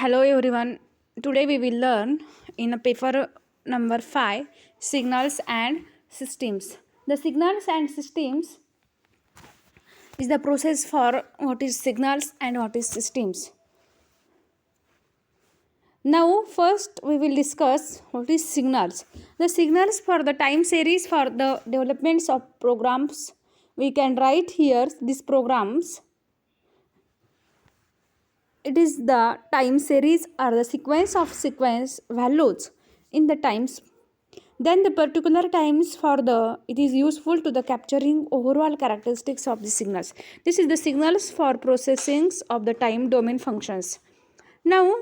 Hello everyone. Today we will learn in a paper number 5 signals and systems. The signals and systems is the process for what is signals and what is systems. Now first we will discuss what is signals. The signals for the time series for the developments of programs. We can write here these programs. It is the time series or the sequence values in the times. Then the particular times for the it is useful to the capturing overall characteristics of the signals. This is the signals for processings of the time domain functions. Now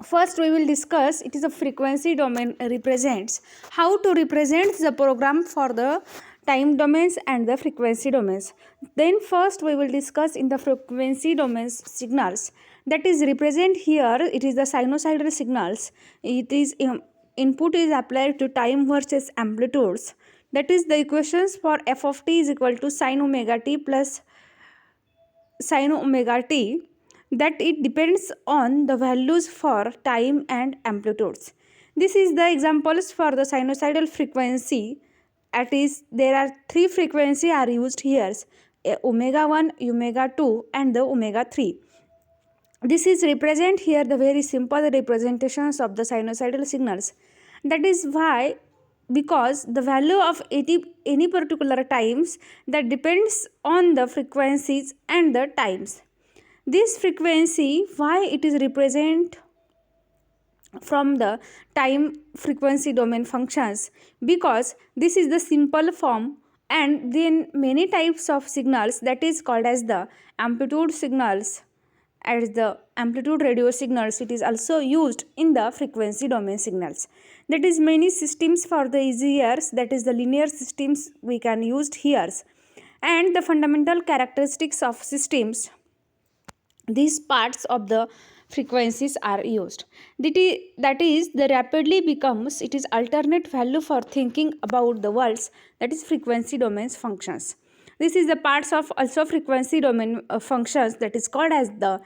first we will discuss it is a frequency domain represents how to represent the program for the time domains and the frequency domains. Then first we will discuss in the frequency domains signals, that is represent here it is the sinusoidal signals. It is input is applied to time versus amplitudes, that is the equations for f of t is equal to sin omega t plus sin omega t, that it depends on the values for time and amplitudes. This is the examples for the sinusoidal frequency. At is there are three frequency are used here, omega 1, omega 2 and the omega 3. This is represent here the very simple representations of the sinusoidal signals. That is why, because the value of any particular times that depends on the frequencies and the times. This frequency, why it is represent from the time frequency domain functions, because this is the simple form, and then many types of signals that is called as the amplitude signals, as the amplitude radio signals, it is also used in the frequency domain signals. That is many systems for the easier, that is the linear systems we can use here. And the fundamental characteristics of systems, these parts of the frequencies are used. That is the rapidly becomes it is alternate value for thinking about the worlds, that is frequency domains functions. This is the parts of also frequency domain functions, that is called as the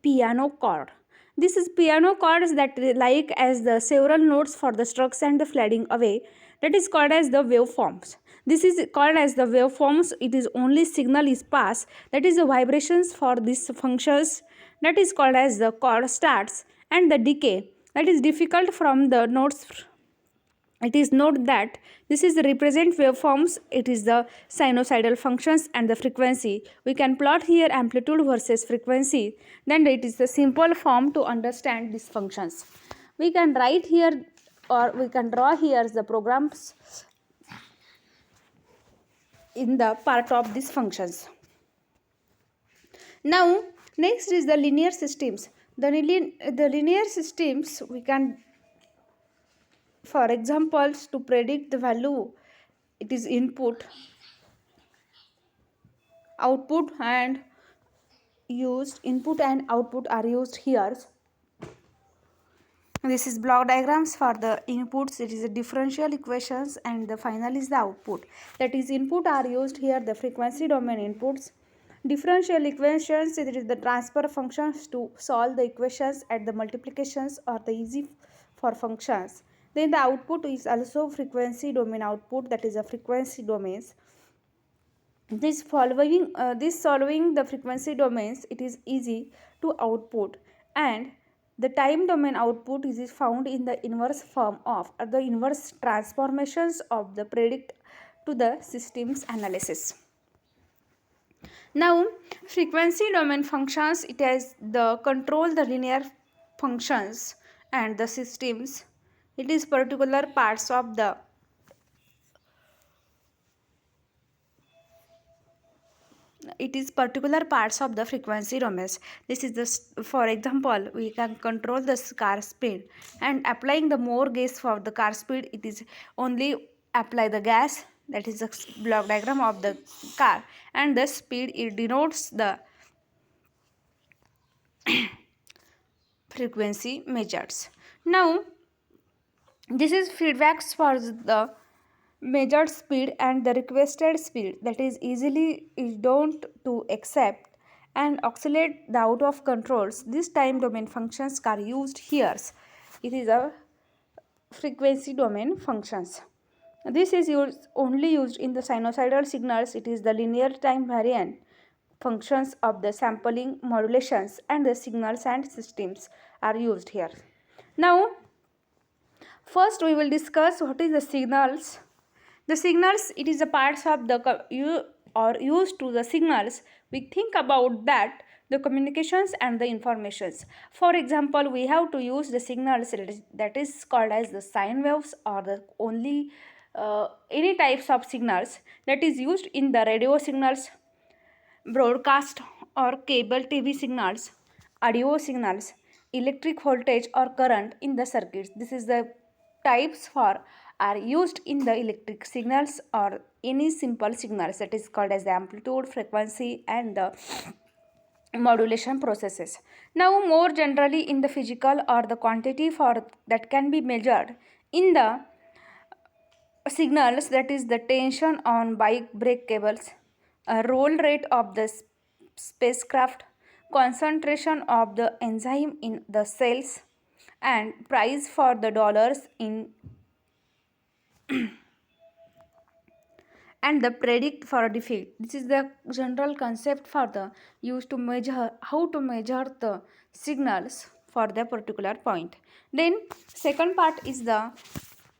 piano chord. This is piano chords that like as the several notes for the strokes and the fading away, that is called as the waveforms. This is called as the waveforms. It is only signal is passed, that is the vibrations for these functions, that is called as the chord starts, and the decay that is difficult from the notes. It is note that this is the represent waveforms, it is the sinusoidal functions and the frequency. We can plot here amplitude versus frequency, then it is the simple form to understand these functions. We can write here or we can draw here the programs in the part of these functions. Now next is the linear systems. The linear systems we can, for examples, to predict the value, it is input, output and output are used here. This is block diagrams for the inputs, it is a differential equations, and the final is the output. That is input are used here, the frequency domain inputs. Differential equations, it is the transfer functions to solve the equations at the multiplications or the easy for functions. Then the output is also frequency domain output, that is a frequency domains. This solving the frequency domains, it is easy to output, and the time domain output is found in the inverse form of the inverse transformations of the predict to the systems analysis. Now frequency domain functions, it has the control the linear functions and the systems. It is particular parts of the frequency domains. This is the, for example, we can control the car speed, and applying the more gas for the car speed, it is only apply the gas, that is the block diagram of the car, and the speed it denotes the frequency measures. Now this is feedbacks for the measured speed and the requested speed, that is easily is don't to accept and oscillate the out of controls. These time domain functions are used here. It is a frequency domain functions. This is only used in the sinusoidal signals. It is the linear time variant functions of the sampling modulations and the signals and systems are used here. Now, first we will discuss what is the signals. The signals, it is the parts of the or used to the signals. We think about that the communications and the informations. For example, we have to use the signals that is called as the sine waves or the only any types of signals that is used in the radio signals, broadcast or cable TV signals, audio signals, electric voltage or current in the circuits. This is the types for are used in the electric signals or any simple signals that is called as the amplitude, frequency and the modulation processes. Now more generally in the physical or the quantity for that can be measured in the signals, that is the tension on bike brake cables, a roll rate of the spacecraft, concentration of the enzyme in the cells and price for the dollars in and the predict for a defeat. This is the general concept for the use to measure how to measure the signals for the particular point. Then second part is the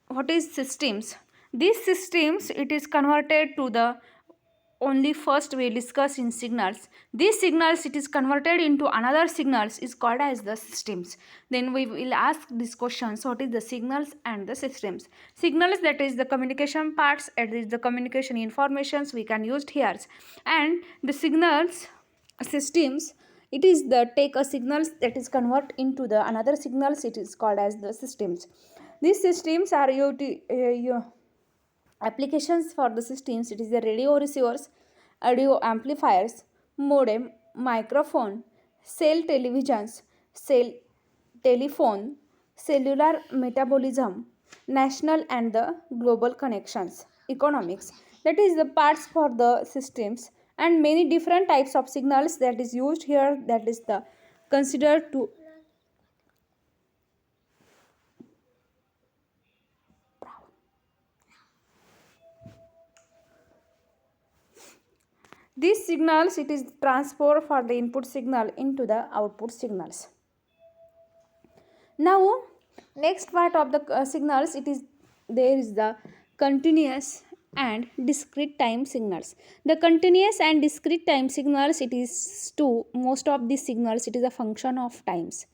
what is systems. These systems it is converted to the only first we discuss in signals. These signals it is converted into another signals is called as the systems. Then we will ask these questions, what is the signals and the systems. Signals, that is the communication parts, it is the communication informations we can use here, and the signals systems it is the take a signals that is convert into the another signals, it is called as the systems. These systems are applications for the systems. It is the radio receivers, audio amplifiers, modem, microphone, cell televisions, cell telephone, cellular metabolism, national and the global connections, economics. That is the parts for the systems and many different types of signals that is used here, that is the considered to these signals it is transfer for the input signal into the output signals. Now next part of the signals, it is there is the continuous and discrete time signals. The continuous and discrete time signals, it is to most of these signals it is a function of times.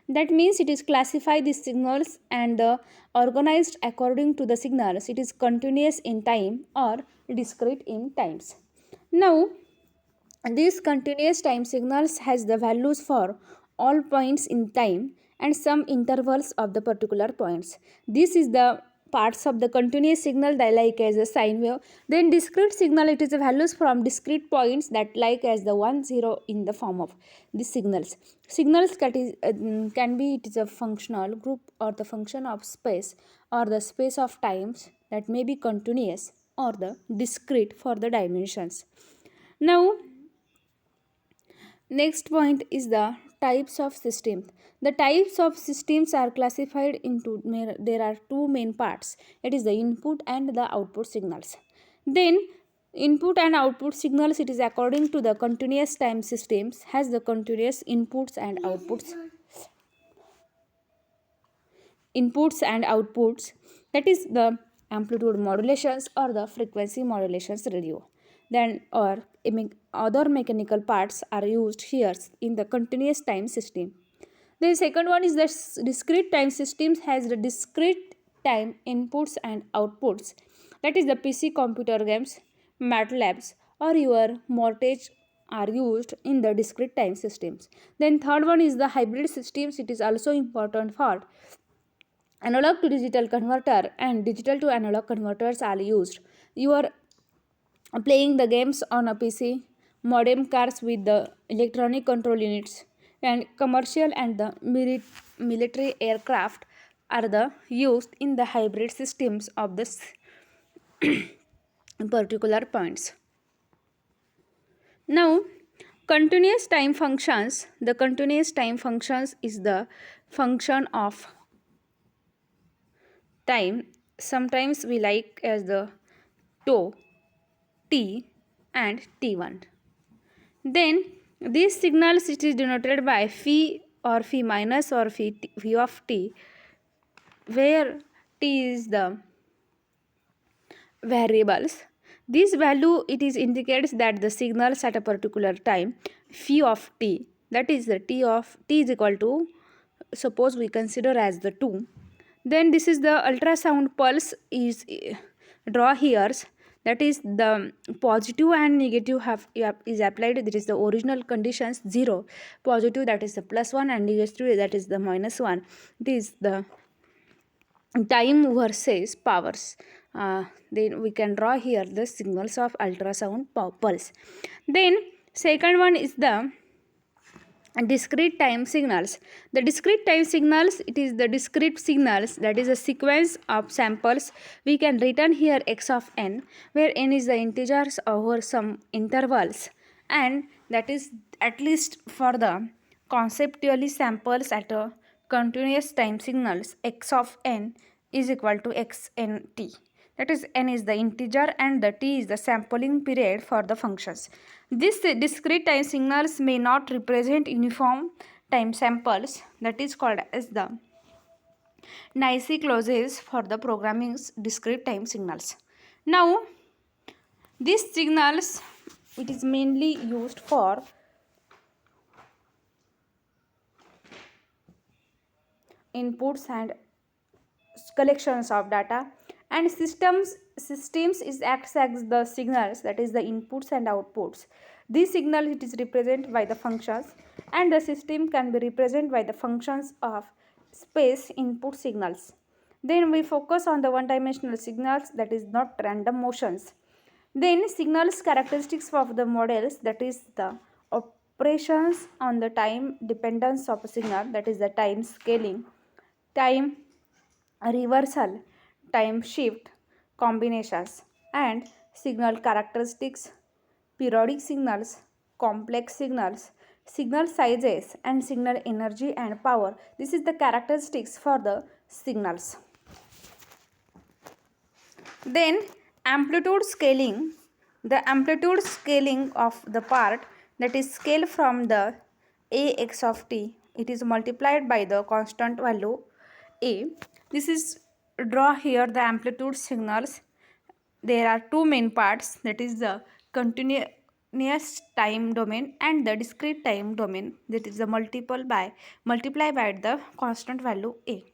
That means it is classify these signals and organized according to the signals. It is continuous in time or discrete in times. Now these continuous time signals has the values for all points in time and some intervals of the particular points. This is the parts of the continuous signal that like as a sine wave. Then discrete signal, it is the values from discrete points that like as the 1 0 in the form of these signals. Signals that is, can be it is a functional group or the function of space or the space of times that may be continuous or the discrete for the dimensions. Now next point is the types of systems. The types of systems are classified into there are two main parts. It is the input and the output signals. Then input and output signals, it is according to the continuous time systems has the continuous inputs and outputs. Inputs and outputs, that is the amplitude modulations or the frequency modulations radio. Then or other mechanical parts are used here in the continuous time system. The second one is the discrete time systems has the discrete time inputs and outputs. That is the PC computer games, MATLABs or your mortgage are used in the discrete time systems. Then third one is the hybrid systems. It is also important for analog to digital converter and digital to analog converters are used. You are playing the games on a PC, modem cars with the electronic control units, and commercial and the military aircraft are the used in the hybrid systems of this particular points. Now Continuous time functions. The continuous time functions is the function of time. Sometimes we like as the tau, t and t1. Then these signals, it is denoted by phi or phi minus or phi of t, where t is the variables. This value, it is indicates that the signals at a particular time, phi of t, that is the t of t is equal to, suppose we consider as the 2. Then this is the ultrasound pulse is draw here, that is the positive and negative is applied. That is the original conditions 0, positive that is the +1 and negative that is the -1. It is the time versus powers. Then we can draw here the signals of ultrasound pulse. Then second one is the discrete time signals. The discrete time signals, it is the discrete signals, that is a sequence of samples. We can written here x of n, where n is the integers over some intervals, and that is at least for the conceptually samples at a continuous time signals, x of n is equal to xnt. That is, n is the integer and the t is the sampling period for the functions. These discrete time signals may not represent uniform time samples, that is called as the Naisi clauses for the programming's discrete time signals. Now, these signals, it is mainly used for inputs and collections of data, and systems is acts as the signals, that is the inputs and outputs. These signals, it is represented by the functions, and the system can be represented by the functions of space input signals. Then we focus on the one-dimensional signals, that is not random motions. Then signals characteristics of the models, that is the operations on the time dependence of a signal, that is the time scaling, time reversal, time shift, combinations, and signal characteristics, periodic signals, complex signals, signal sizes, and signal energy and power. This is the characteristics for the signals. Then amplitude scaling. The amplitude scaling of the part, that is scale from the ax of t, it is multiplied by the constant value a. This is draw here the amplitude signals. There are two main parts, that is the continuous time domain and the discrete time domain, that is the multiply by the constant value a.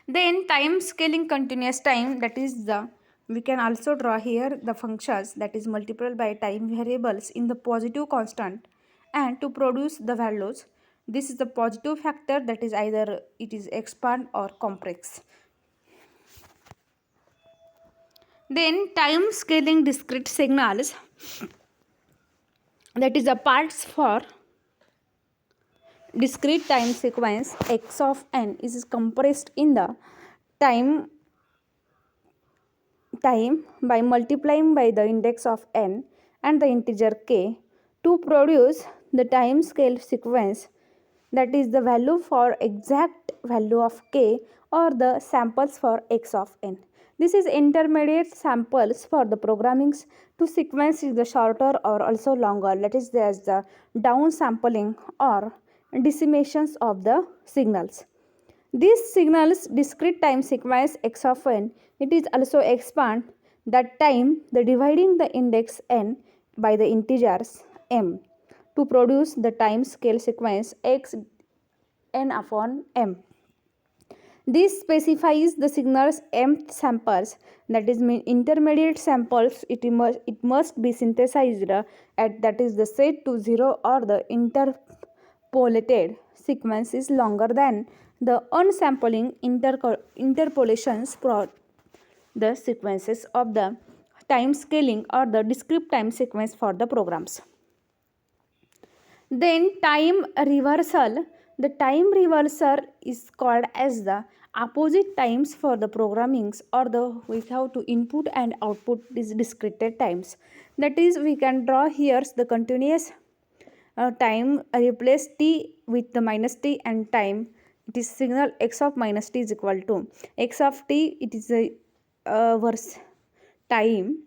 Then time scaling continuous time, that is the, we can also draw here the functions, that is multiplied by time variables in the positive constant, and to produce the values, this is the positive factor, that is either it is expand or compress. Then time scaling discrete signals, that is the parts for discrete time sequence x of n is compressed in the time by multiplying by the index of n and the integer k to produce the time scale sequence, that is the value for exact value of k or the samples for x of n. This is intermediate samples for the programmings to sequence is the shorter or also longer, that is there's the down sampling or decimations of the signals. These signals discrete time sequence x of n, it is also expand that time the dividing the index n by the integers m to produce the time scale sequence x n upon m. This specifies the signal's mth samples, that is mean intermediate samples, it must be synthesized at, that is the set to 0 or the interpolated sequence is longer than the unsampling interpolations for the sequences of the time scaling or the discrete time sequence for the programs. Then time reversal. The time reversal is called as the opposite times for the programmings, or the we have to input and output these discrete times. That is, we can draw here the continuous time replace t with the minus t, and time it is signal x of minus t is equal to x of t, it is a verse time,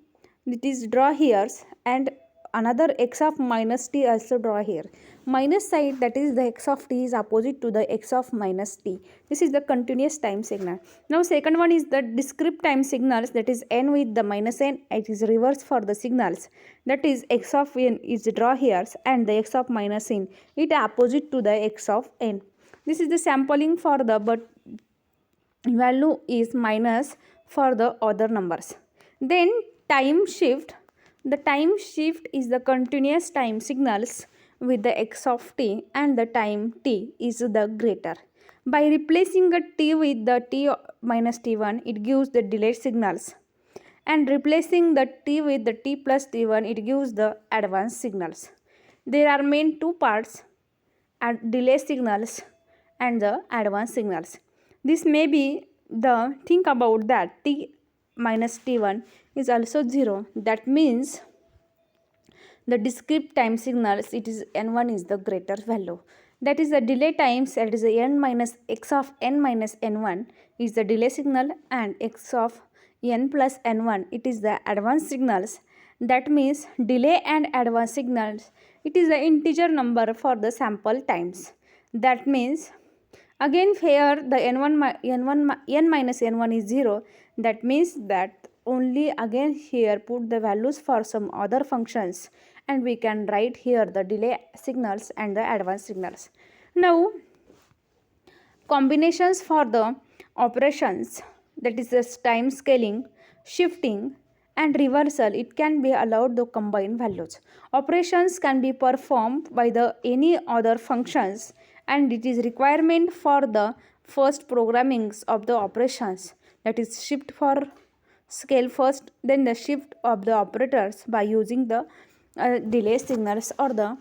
it is draw here, and another x of minus t also draw here. Minus side, that is the x of t is opposite to the x of minus t. This is the continuous time signal. Now second one is the discrete time signals, that is n with the minus n, it is reverse for the signals, that is x of n is draw here and the x of minus n it opposite to the x of n. This is the sampling for the, but value is minus for the other numbers. Then time shift, the time shift is the continuous time signals with the x of t, and the time t is the greater. By replacing a t with the t minus t1, it gives the delayed signals, and replacing the t with the t plus t1, it gives the advanced signals. There are main two parts, delay signals and the advanced signals. This may be the, think about that, t minus t1 is also 0. That means the discrete time signals, it is n1 is the greater value. That is the delay times, that is n minus x of n minus n1 is the delay signal, and x of n plus n1 it is the advanced signals. That means delay and advanced signals, it is the integer number for the sample times. That means again here the n minus n1 is 0. That means that only again here put the values for some other functions, and we can write here the delay signals and the advanced signals. Now combinations for the operations, that is the time scaling, shifting and reversal, it can be allowed to combine values. Operations can be performed by the any other functions, and it is requirement for the first programmings of the operations, that is shift for scale first, then the shift of the operators by using the delay signals or the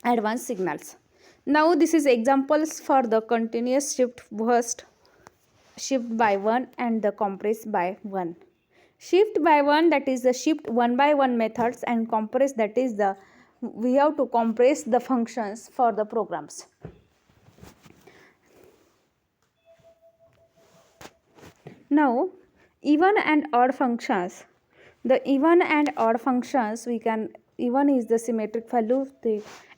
advanced signals. Now this is examples for the continuous shift first, shift by 1 and the compress by 1. Shift by 1, that is the shift 1 by 1 methods, and compress, that is the we have to compress the functions for the programs. Now even and odd functions. The even and odd functions, we can, even is the symmetric value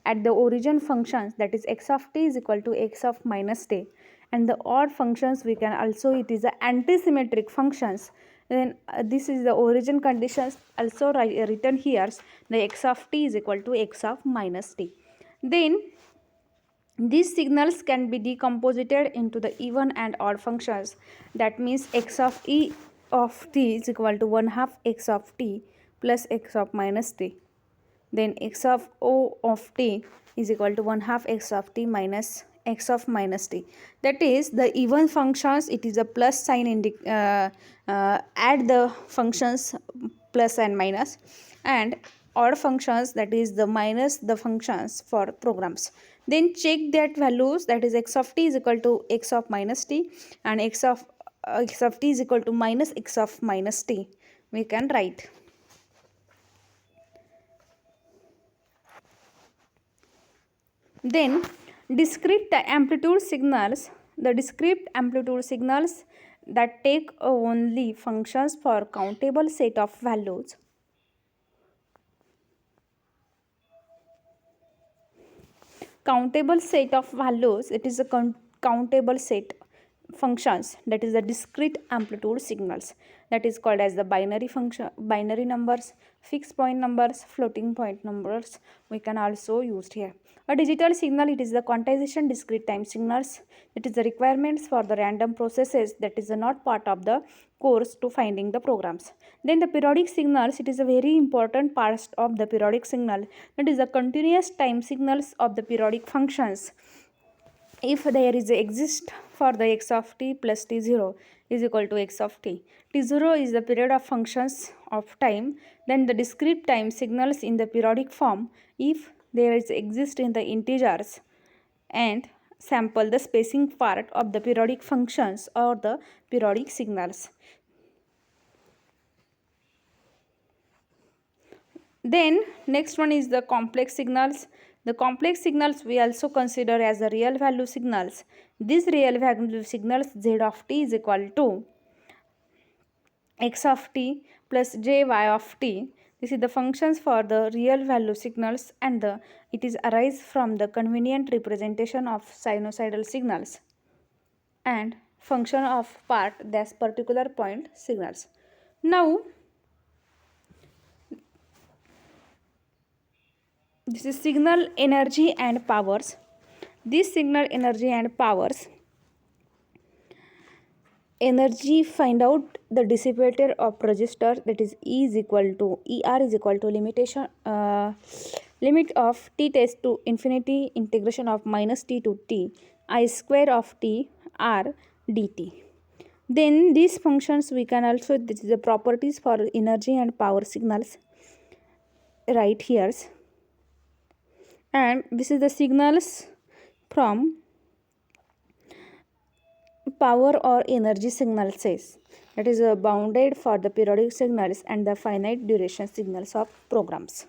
at the origin functions, that is x of t is equal to x of minus t, and the odd functions we can also, it is the antisymmetric functions. Then this is the origin conditions also written here, the x of t is equal to x of minus t. Then these signals can be decomposed into the even and odd functions. That means x of e of t is equal to 1/2 x of t plus x of minus t. Then x of o of t is equal to 1/2 x of t minus x of minus t. That is the even functions, it is a plus sign add the functions plus and minus, and odd functions, that is the minus the functions for programs. Then check that values, that is x of t is equal to x of minus t, and x of t is equal to minus x of minus t, we can write. Then discrete amplitude signals, the discrete amplitude signals that take only functions for countable set of values. Countable set of values, it is a countable set functions, that is the discrete amplitude signals, that is called as the binary function, binary numbers, fixed point numbers, floating point numbers, we can also use here. A digital signal, it is the quantization discrete time signals, it is the requirements for the random processes, that is not part of the course to finding the programs. Then the periodic signals, it is a very important part of the periodic signal, that is the continuous time signals of the periodic functions. If there is exist for the x of t plus t0 is equal to x of t. T0 is the period of functions of time, then the discrete time signals in the periodic form if there is exist in the integers, and sample the spacing part of the periodic functions or the periodic signals. Then next one is the complex signals. The complex signals we also consider as the real value signals. These real value signals z of t is equal to x of t plus jy of t. This is the functions for the real value signals, and it is arise from the convenient representation of sinusoidal signals and function of part this particular point signals. Now this is signal energy and powers. This signal energy and powers energy, find out the dissipator of resistor, that is E is equal to ER is equal to limit of t tends to infinity integration of minus t to t I square of t r dt. Then these functions we can also, this is the properties for energy and power signals right here, and this is the signals from power or energy signal says, that is bounded for the periodic signals and the finite duration signals of programs.